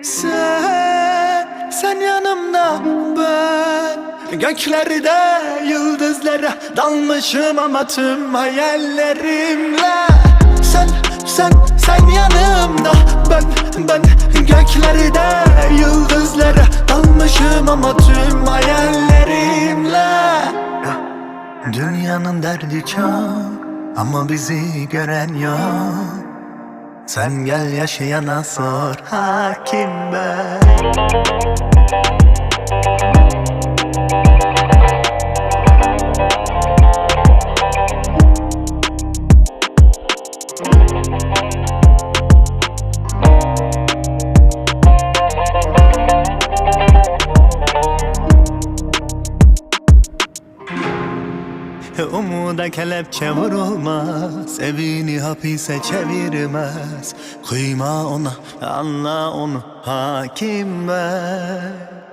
Sen yanımda, ben göklerde yıldızlara dalmışım ama tüm hayallerimle. Sen yanımda, ben göklerde yıldızlara dalmışım ama tüm hayallerimle. Dünyanın derdi çok ama bizi gören yok. Sen gel yaşayana sor, hakim ben. Umuda kelepçe vurulmaz, evini hapise çevirmez. Kıyma ona, anla onu, hakim ben.